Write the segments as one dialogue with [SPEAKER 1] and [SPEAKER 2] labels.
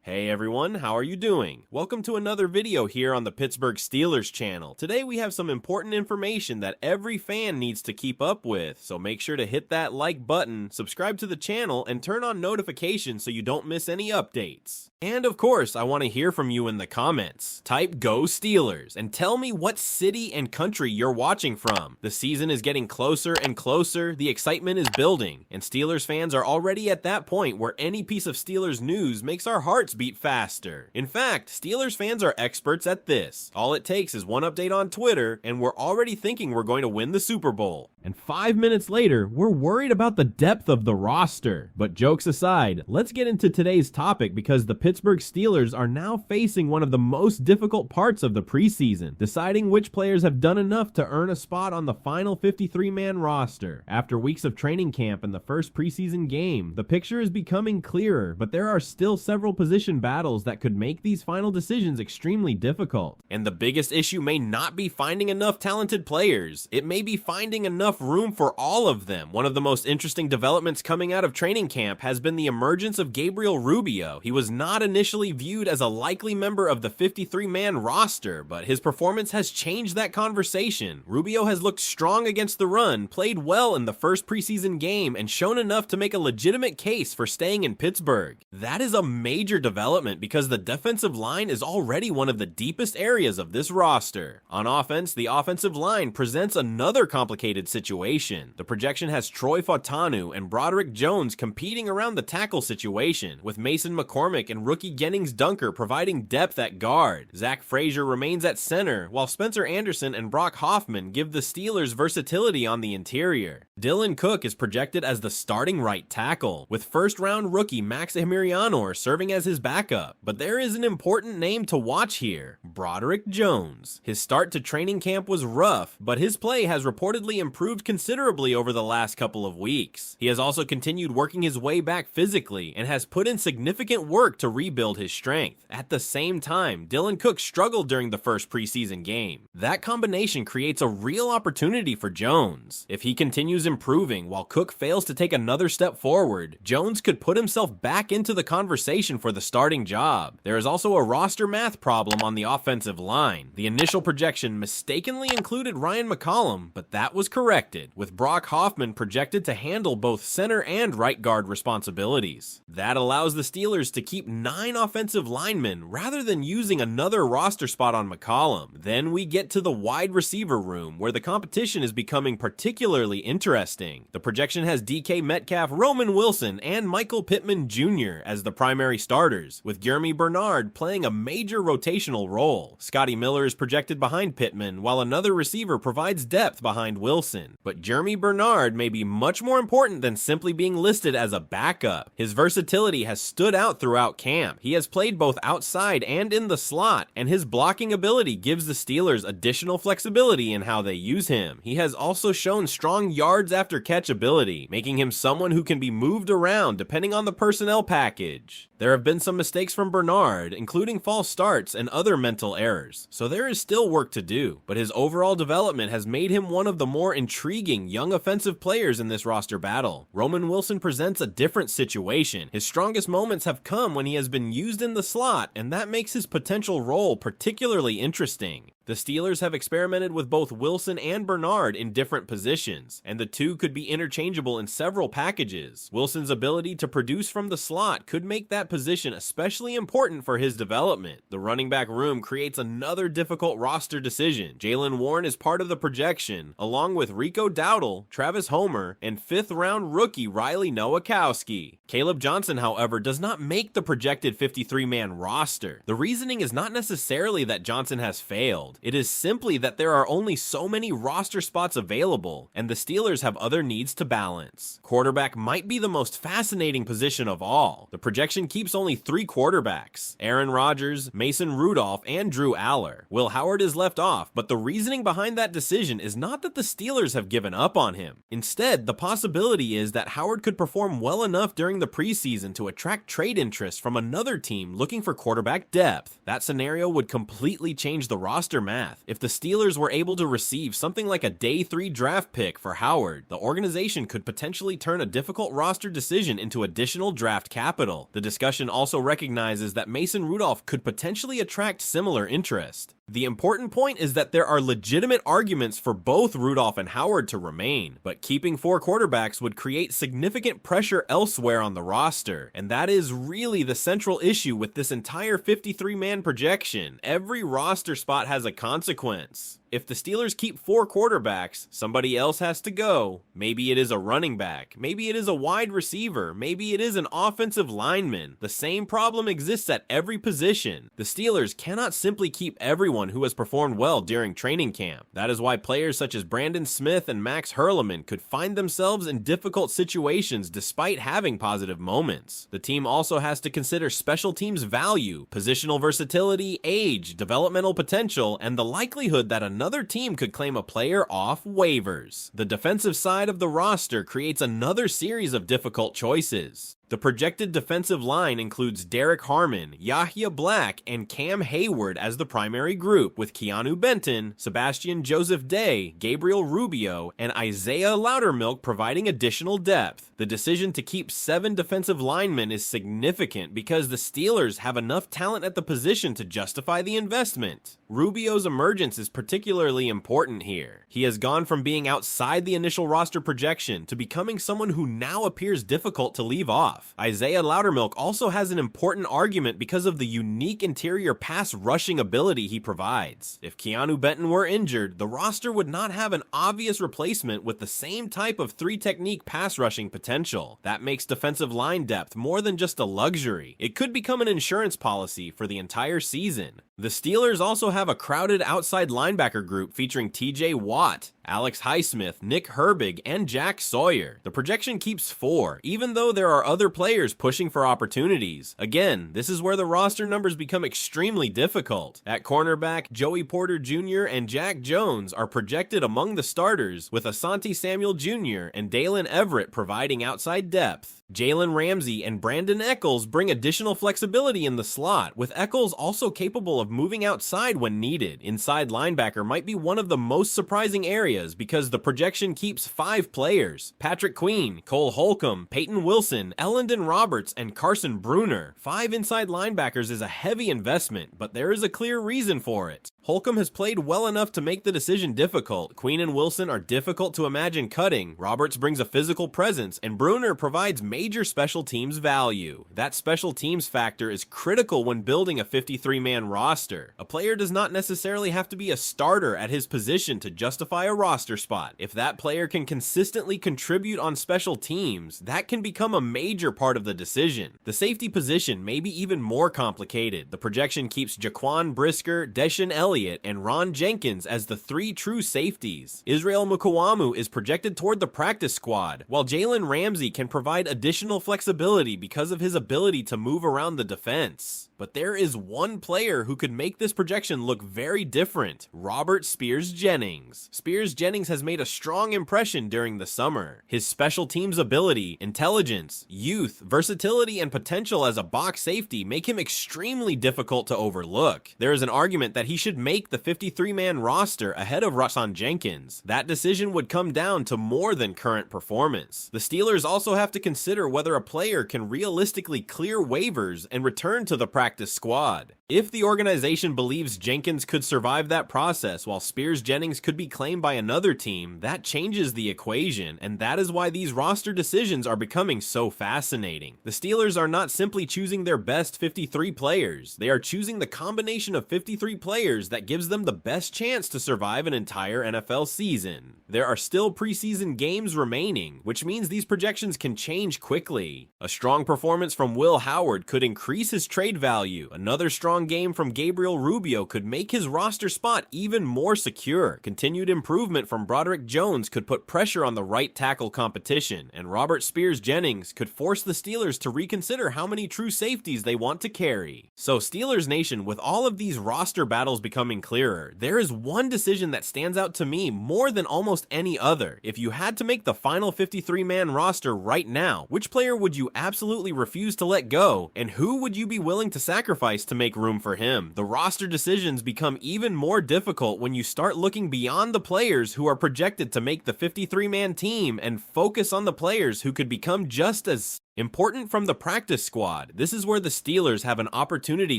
[SPEAKER 1] Hey everyone, how are you doing? Welcome to another video here on the Pittsburgh Steelers channel. Today we have some important information that every fan needs to keep up with, so make sure to hit that like button, subscribe to the channel, and turn on notifications so you don't miss any updates. And of course, I want to hear from you in the comments. Type Go Steelers and tell me what city and country you're watching from. The season is getting closer and closer, the excitement is building, and Steelers fans are already at that point where any piece of Steelers news makes our hearts beat faster. In fact, Steelers fans are experts at this. All it takes is one update on Twitter, and we're already thinking we're going to win the Super Bowl. And 5 minutes later, we're worried about the depth of the roster. But jokes aside, let's get into today's topic because the Pittsburgh Steelers are now facing one of the most difficult parts of the preseason, deciding which players have done enough to earn a spot on the final 53-man roster. After weeks of training camp and the first preseason game, the picture is becoming clearer, but there are still several position battles that could make these final decisions extremely difficult. And the biggest issue may not be finding enough talented players. It may be finding enough room for all of them. One of the most interesting developments coming out of training camp has been the emergence of Gabriel Rubio. He was not initially viewed as a likely member of the 53-man roster, but his performance has changed that conversation. Rubio has looked strong against the run, played well in the first preseason game, and shown enough to make a legitimate case for staying in Pittsburgh. That is a major development because the defensive line is already one of the deepest areas of this roster. On offense, the offensive line presents another complicated situation. The projection has Troy Fautanu and Broderick Jones competing around the tackle situation, with Mason McCormick and rookie Jennings Dunker providing depth at guard. Zach Frazier remains at center, while Spencer Anderson and Brock Hoffman give the Steelers versatility on the interior. Dylan Cook is projected as the starting right tackle, with first-round rookie Max Emirianor serving as his backup. But there is an important name to watch here: Broderick Jones. His start to training camp was rough, but his play has reportedly improved considerably over the last couple of weeks. He has also continued working his way back physically and has put in significant work to rebuild his strength. At the same time, Dylan Cook struggled during the first preseason game. That combination creates a real opportunity for Jones. If he continues improving while Cook fails to take another step forward, Jones could put himself back into the conversation for the starting job. There is also a roster math problem on the offensive line. The initial projection mistakenly included Ryan McCollum, but that was corrected, with Brock Hoffman projected to handle both center and right guard responsibilities. That allows the Steelers to keep 9 offensive linemen rather than using another roster spot on McCollum. Then we get to the wide receiver room, where the competition is becoming particularly interesting. The projection has DK Metcalf, Roman Wilson, and Michael Pittman Jr. as the primary starters, with Jeremy Bernard playing a major rotational role. Scotty Miller is projected behind Pittman, while another receiver provides depth behind Wilson. But Jeremy Bernard may be much more important than simply being listed as a backup. His versatility has stood out throughout camp. He has played both outside and in the slot, and his blocking ability gives the Steelers additional flexibility in how they use him. He has also shown strong yards after catch ability, making him someone who can be moved around depending on the personnel package. There have been some mistakes from Bernard, including false starts and other mental errors, so there is still work to do, but his overall development has made him one of the more intriguing young offensive players in this roster battle. Roman Wilson presents a different situation. His strongest moments have come when he has been used in the slot, and that makes his potential role particularly interesting. The Steelers have experimented with both Wilson and Bernard in different positions, and the two could be interchangeable in several packages. Wilson's ability to produce from the slot could make that position especially important for his development. The running back room creates another difficult roster decision. Jaylen Warren is part of the projection, along with Rico Dowdle, Travis Homer, and 5th-round rookie Riley Nowakowski. Kaleb Johnson, however, does not make the projected 53-man roster. The reasoning is not necessarily that Johnson has failed. It is simply that there are only so many roster spots available, and the Steelers have other needs to balance. Quarterback might be the most fascinating position of all. The projection keeps only 3 quarterbacks: Aaron Rodgers, Mason Rudolph, and Drew Allar. Will Howard is left off, but the reasoning behind that decision is not that the Steelers have given up on him. Instead, the possibility is that Howard could perform well enough during the preseason to attract trade interest from another team looking for quarterback depth. That scenario would completely change the roster math. If the Steelers were able to receive something like a day 3 draft pick for Howard, the organization could potentially turn a difficult roster decision into additional draft capital. The discussion also also recognizes that Mason Rudolph could potentially attract similar interest. The important point is that there are legitimate arguments for both Rudolph and Heyward to remain, but keeping 4 quarterbacks would create significant pressure elsewhere on the roster, and that is really the central issue with this entire 53-man projection. Every roster spot has a consequence. If the Steelers keep 4 quarterbacks, somebody else has to go. Maybe it is a running back, maybe it is a wide receiver, maybe it is an offensive lineman. The same problem exists at every position. The Steelers cannot simply keep everyone who has performed well during training camp. That is why players such as Brandon Smith and Max Hurleman could find themselves in difficult situations despite having positive moments. The team also has to consider special teams value, positional versatility, age, developmental potential, and the likelihood that another team could claim a player off waivers. The defensive side of the roster creates another series of difficult choices. The projected defensive line includes Derek Harmon, Yahya Black, and Cam Heyward as the primary group, with Keeanu Benton, Sebastian Joseph Day, Gabriel Rubio, and Isaiah Loudermilk providing additional depth. The decision to keep 7 defensive linemen is significant because the Steelers have enough talent at the position to justify the investment. Rubio's emergence is particularly important here. He has gone from being outside the initial roster projection to becoming someone who now appears difficult to leave off. Isaiah Loudermilk also has an important argument because of the unique interior pass rushing ability he provides. If Keeanu Benton were injured, the roster would not have an obvious replacement with the same type of 3-technique pass rushing potential. That makes defensive line depth more than just a luxury. It could become an insurance policy for the entire season. The Steelers also have a crowded outside linebacker group featuring TJ Watt, Alex Highsmith, Nick Herbig, and Jack Sawyer. The projection keeps 4, even though there are other players pushing for opportunities. Again, this is where the roster numbers become extremely difficult. At cornerback, Joey Porter Jr. and Jack Jones are projected among the starters, with Asante Samuel Jr. and Dalen Everett providing outside depth. Jalen Ramsey and Brandon Eccles bring additional flexibility in the slot, with Eccles also capable of moving outside when needed. Inside linebacker might be one of the most surprising areas because the projection keeps 5 players: Patrick Queen, Cole Holcomb, Peyton Wilson, Ellendon Roberts, and Carson Bruner. 5 inside linebackers is a heavy investment, but there is a clear reason for it. Holcomb has played well enough to make the decision difficult. Queen and Wilson are difficult to imagine cutting. Roberts brings a physical presence, and Bruner provides major special teams value. That special teams factor is critical when building a 53-man roster. A player does not necessarily have to be a starter at his position to justify a roster spot. If that player can consistently contribute on special teams, that can become a major part of the decision. The safety position may be even more complicated. The projection keeps Jaquan Brisker, Deshaun Elliott, and Ron Jenkins as the 3 true safeties. Israel Mukawamu is projected toward the practice squad, while Jalen Ramsey can provide additional flexibility because of his ability to move around the defense. But there is one player who could make this projection look very different: Robert Spears-Jennings. Spears-Jennings has made a strong impression during the summer. His special teams ability, intelligence, youth, versatility, and potential as a box safety make him extremely difficult to overlook. There is an argument that he should make the 53-man roster ahead of Ron Jenkins. That decision would come down to more than current performance. The Steelers also have to consider whether a player can realistically clear waivers and return to the practice squad. If the organization believes Jenkins could survive that process while Spears-Jennings could be claimed by another team, that changes the equation, and that is why these roster decisions are becoming so fascinating. The Steelers are not simply choosing their best 53 players, they are choosing the combination of 53 players that gives them the best chance to survive an entire NFL season. There are still preseason games remaining, which means these projections can change quickly. A strong performance from Will Howard could increase his trade value. Another strong game from Gabriel Rubio could make his roster spot even more secure. Continued improvement from Broderick Jones could put pressure on the right tackle competition, and Robert Spears-Jennings could force the Steelers to reconsider how many true safeties they want to carry. So Steelers Nation, with all of these roster battles becoming clearer, there is one decision that stands out to me more than almost any other. If you had to make the final 53-man roster right now, which player would you absolutely refuse to let go, and who would you be willing to sacrifice to make room for him? The roster decisions become even more difficult when you start looking beyond the players who are projected to make the 53-man team and focus on the players who could become just as Important from the practice squad. This is where the Steelers have an opportunity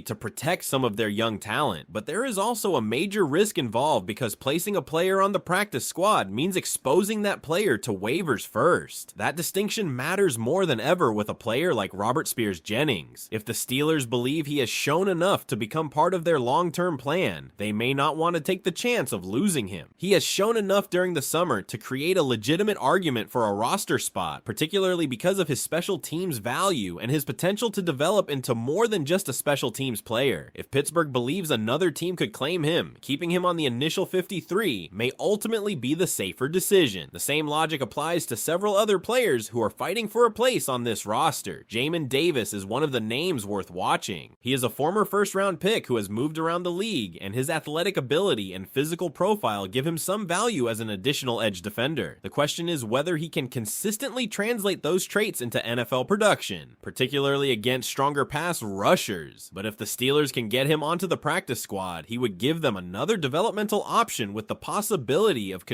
[SPEAKER 1] to protect some of their young talent, but there is also a major risk involved because placing a player on the practice squad means exposing that player to waivers first. That distinction matters more than ever with a player like Robert Spears-Jennings. If the Steelers believe he has shown enough to become part of their long-term plan, they may not want to take the chance of losing him. He has shown enough during the summer to create a legitimate argument for a roster spot, particularly because of his special teams value and his potential to develop into more than just a special teams player. If Pittsburgh believes another team could claim him, keeping him on the initial 53 may ultimately be the safer decision. The same logic applies to several other players who are fighting for a place on this roster. Jamin Davis is one of the names worth watching. He is a former first-round pick who has moved around the league, and his athletic ability and physical profile give him some value as an additional edge defender. The question is whether he can consistently translate those traits into NFL production, particularly against stronger pass rushers. But if the Steelers can get him onto the practice squad, he would give them another developmental option with the possibility of